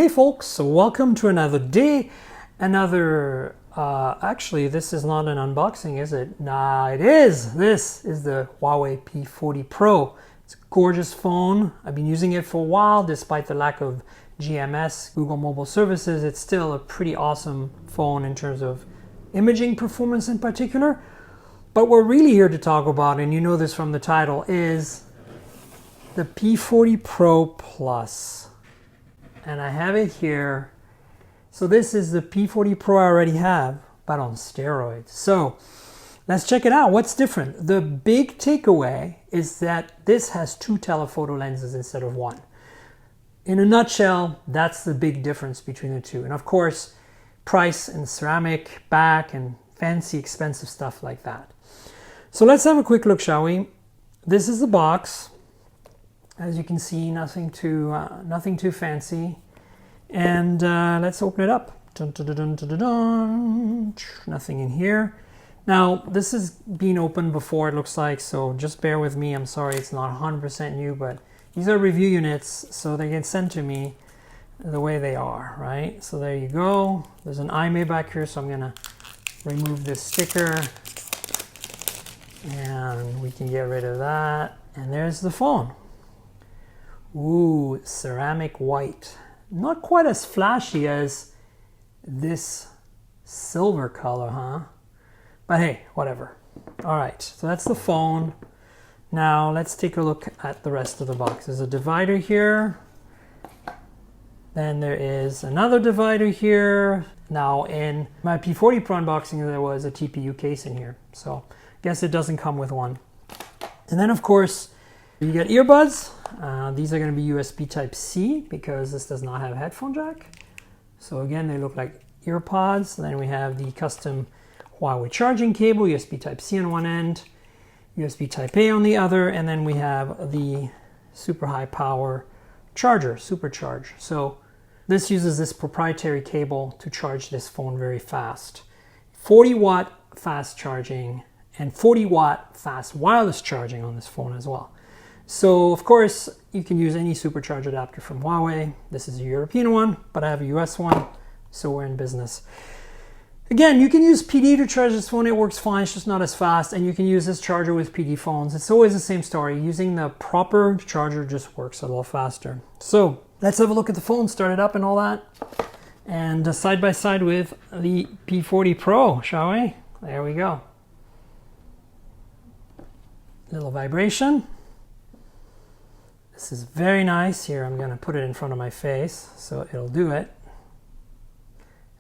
Hey folks, so welcome to another day, actually this is not an unboxing, is it? Nah, it is! This is the Huawei P40 Pro. It's a gorgeous phone. I've been using it for a while. Despite the lack of GMS, Google Mobile Services, it's still a pretty awesome phone in terms of imaging performance in particular. But what we're really here to talk about, and you know this from the title, is the P40 Pro Plus. And I have it here. So this is the P40 Pro I already have, but on steroids. So let's check it out. What's different? The big takeaway is that this has two telephoto lenses instead of one. In a nutshell, that's the big difference between the two. And of course, price and ceramic back and fancy expensive stuff like that. So let's have a quick look, shall we? This is the box. As you can see, nothing too fancy. And let's open it up. Dun, dun, dun, dun, dun, dun. Nothing in here. Now, this is being opened before, it looks like, so just bear with me. I'm sorry it's not 100% new, but these are review units, so they get sent to me the way they are, right? So there you go. There's an IMEI back here, so I'm gonna remove this sticker. And we can get rid of that. And there's the phone. Ooh, ceramic white. Not quite as flashy as this silver color, huh? But hey, whatever. All right, so that's the phone. Now let's take a look at the rest of the box. There's a divider here. Then there is another divider here. Now in my P40 Pro unboxing, there was a TPU case in here. So I guess it doesn't come with one. And then of course, you get earbuds. These are going to be USB Type-C because this does not have a headphone jack. So again, they look like earpods. Then we have the custom Huawei charging cable, USB Type-C on one end, USB Type-A on the other, and then we have the super high power charger, Supercharge. So this uses this proprietary cable to charge this phone very fast. 40 watt fast charging and 40 watt fast wireless charging on this phone as well. So of course you can use any supercharge adapter from Huawei. This is a European one, but I have a US one, so we're in business. Again, you can use PD to charge this phone. It works fine, it's just not as fast. And you can use this charger with PD phones. It's always the same story. Using the proper charger just works a little faster. So let's have a look at the phone, start it up and all that. And side by side with the P40 Pro, shall we? There we go. Little vibration. This is very nice. Here, I'm going to put it in front of my face so it'll do it.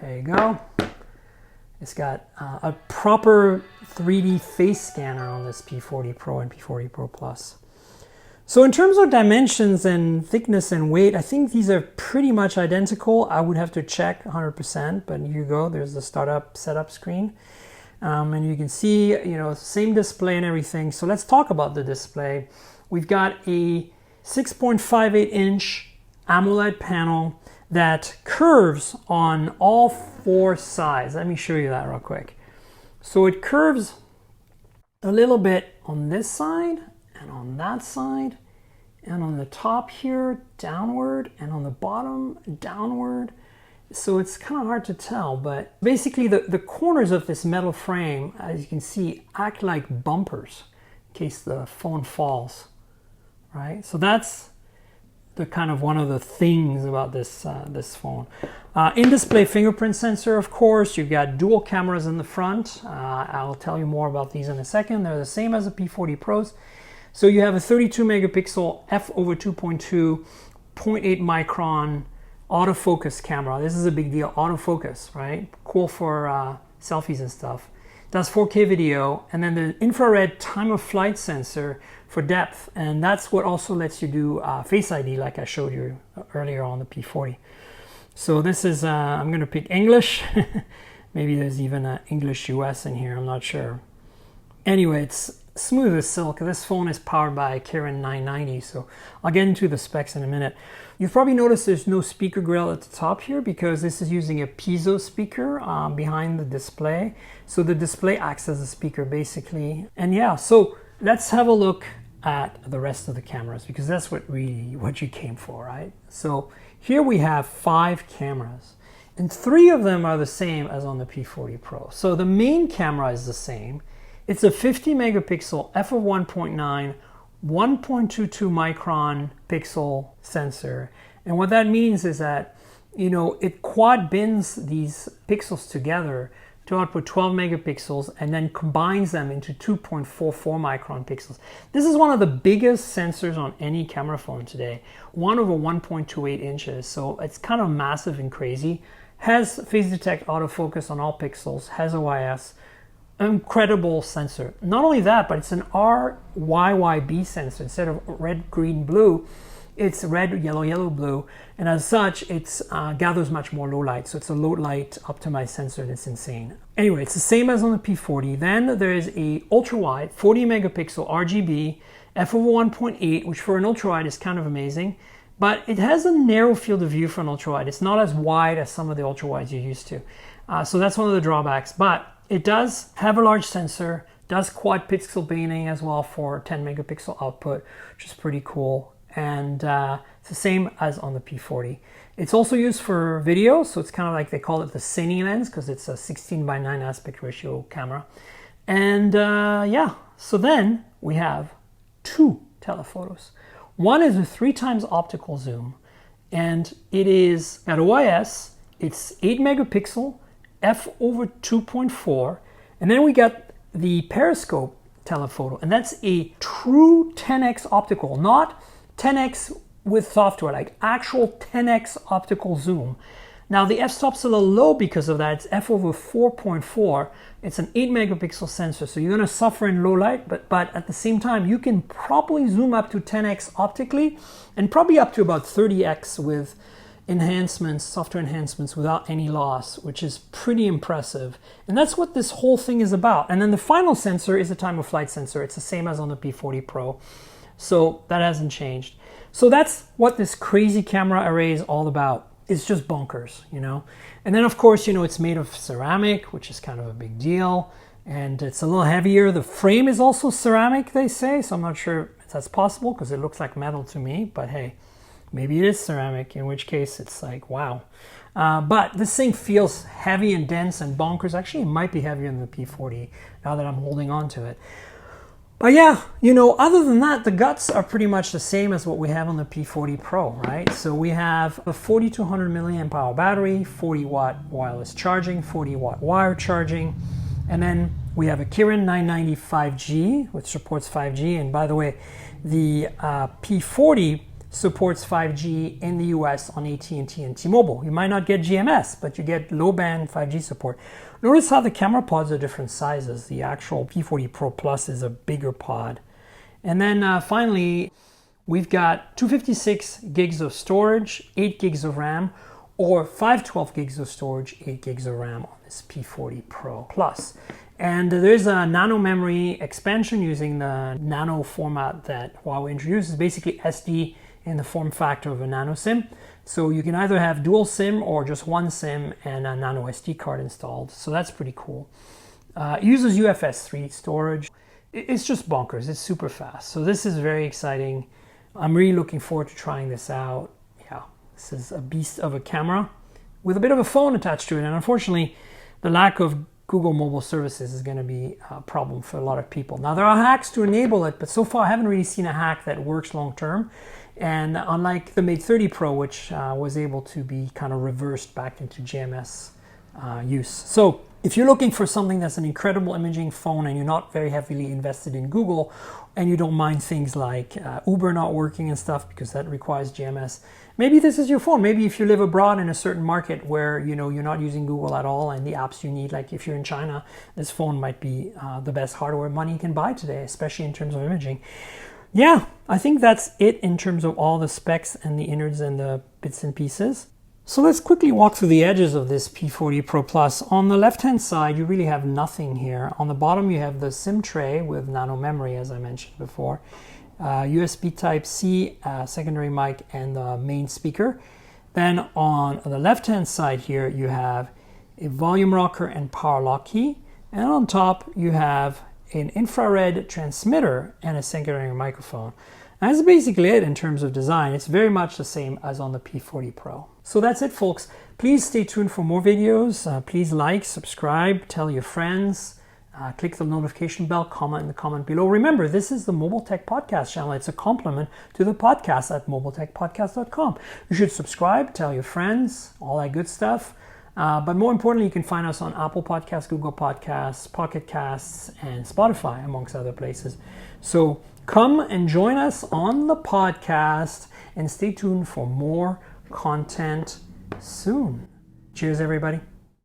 There you go. It's got a proper 3D face scanner on this P40 Pro and P40 Pro Plus. So in terms of dimensions and thickness and weight, I think these are pretty much identical. I would have to check 100%, but here you go. There's the startup setup screen. And you can see, you know, same display and everything. So let's talk about the display. We've got a 6.58 inch AMOLED panel that curves on all four sides. Let me show you that real quick. So it curves a little bit on this side and on that side and on the top here downward and on the bottom downward. So it's kind of hard to tell, but basically the corners of this metal frame, as you can see, act like bumpers in case the phone falls. Right, so that's the kind of one of the things about this this phone. In-display fingerprint sensor, of course. You've got dual cameras in the front. I'll tell you more about these in a second. They're the same as the P40 Pros. So you have a 32 megapixel f/2.2 0.8 micron autofocus camera. This is a big deal. Autofocus, right? Cool for selfies and stuff. Does 4K video, and then the infrared time of flight sensor for depth, and that's what also lets you do Face ID like I showed you earlier on the P40. So this is, I'm going to pick English. Maybe there's even an English US in here, I'm not sure. Anyway, it's smooth as silk. This phone is powered by Kirin 990, so I'll get into the specs in a minute. You've probably noticed there's no speaker grill at the top here because this is using a piezo speaker behind the display. So the display acts as a speaker basically. And yeah, so let's have a look at the rest of the cameras because that's what you came for, right? So here we have 5 cameras, and 3 of them are the same as on the P40 Pro. So the main camera is the same. It's a 50 megapixel f/1.9 1.22 micron pixel sensor. And what that means is that, it quad bins these pixels together to output 12 megapixels and then combines them into 2.44 micron pixels. This is one of the biggest sensors on any camera phone today, 1/1.28 inches. So it's kind of massive and crazy. Has phase detect autofocus on all pixels, has OIS, incredible sensor. Not only that, but it's an RYYB sensor. Instead of red, green, blue, it's red, yellow, yellow, blue, and as such, it gathers much more low light. So it's a low light optimized sensor, and it's insane. Anyway, it's the same as on the P40. Then there is a ultra wide 40 megapixel RGB f/1.8, which for an ultra wide is kind of amazing, but it has a narrow field of view for an ultra wide. It's not as wide as some of the ultra wides you're used to. So that's one of the drawbacks, but it does have a large sensor, does quad pixel binning as well for 10 megapixel output, which is pretty cool. And it's the same as on the P40. It's also used for video, so it's kind of like they call it the Cine lens because it's a 16:9 aspect ratio camera. And yeah, so then we have 2 telephotos. One is a 3 times optical zoom, and it is at OIS, it's 8 megapixel, f/2.4, and then we got the periscope telephoto, and that's a true 10x optical, not 10x with software, like actual 10x optical zoom. Now the f-stop's a little low because of that. It's f/4.4. It's an 8 megapixel sensor, so you're going to suffer in low light, but at the same time, you can probably zoom up to 10x optically and probably up to about 30x with enhancements, software enhancements without any loss, which is pretty impressive. And that's what this whole thing is about. And then the final sensor is a time of flight sensor. It's the same as on the P40 Pro. So that hasn't changed. So that's what this crazy camera array is all about. It's just bonkers, And then of course, it's made of ceramic, which is kind of a big deal. And it's a little heavier. The frame is also ceramic, they say. So I'm not sure if that's possible because it looks like metal to me, but hey, maybe it is ceramic, in which case it's like, wow. But this thing feels heavy and dense and bonkers. Actually, it might be heavier than the P40 now that I'm holding on to it. But yeah, other than that, the guts are pretty much the same as what we have on the P40 Pro, right? So we have a 4200 milliamp hour battery, 40 watt wireless charging, 40 watt wire charging, and then we have a Kirin 990 5G, which supports 5G. And by the way, the P40 supports 5G in the US on AT&T and T-Mobile. You might not get GMS, but you get low-band 5G support. Notice how the camera pods are different sizes. The actual P40 Pro Plus is a bigger pod. And then finally, we've got 256 gigs of storage, 8 gigs of RAM, or 512 gigs of storage, 8 gigs of RAM on this P40 Pro Plus. And there's a nano memory expansion using the nano format that Huawei introduces, basically SD in the form factor of a nano SIM. So you can either have dual SIM or just one SIM and a nano SD card installed. So that's pretty cool. It uses UFS 3 storage. It's just bonkers. It's super fast. So this is very exciting. I'm really looking forward to trying this out. Yeah, this is a beast of a camera with a bit of a phone attached to it. And unfortunately, the lack of Google mobile services is going to be a problem for a lot of people. Now, there are hacks to enable it, but so far I haven't really seen a hack that works long term. And unlike the Mate 30 Pro, which was able to be kind of reversed back into GMS use. So if you're looking for something that's an incredible imaging phone and you're not very heavily invested in Google and you don't mind things like Uber not working and stuff because that requires GMS, maybe this is your phone. Maybe if you live abroad in a certain market where you're not using Google at all and the apps you need, like if you're in China, this phone might be the best hardware money can buy today, especially in terms of imaging. Yeah, I think that's it in terms of all the specs and the innards and the bits and pieces. So let's quickly walk through the edges of this P40 Pro Plus. On the left-hand side, you really have nothing here. On the bottom, you have the SIM tray with nano memory, as I mentioned before, USB Type-C, secondary mic, and the main speaker. Then on the left-hand side here, you have a volume rocker and power lock key. And on top, you have an infrared transmitter, and a singular microphone. And that's basically it in terms of design. It's very much the same as on the P40 Pro. So that's it, folks. Please stay tuned for more videos. Please like, subscribe, tell your friends. Click the notification bell, comment in the comment below. Remember, this is the Mobile Tech Podcast channel. It's a complement to the podcast at mobiletechpodcast.com. You should subscribe, tell your friends, all that good stuff. But more importantly, you can find us on Apple Podcasts, Google Podcasts, Pocket Casts, and Spotify, amongst other places. So come and join us on the podcast and stay tuned for more content soon. Cheers, everybody.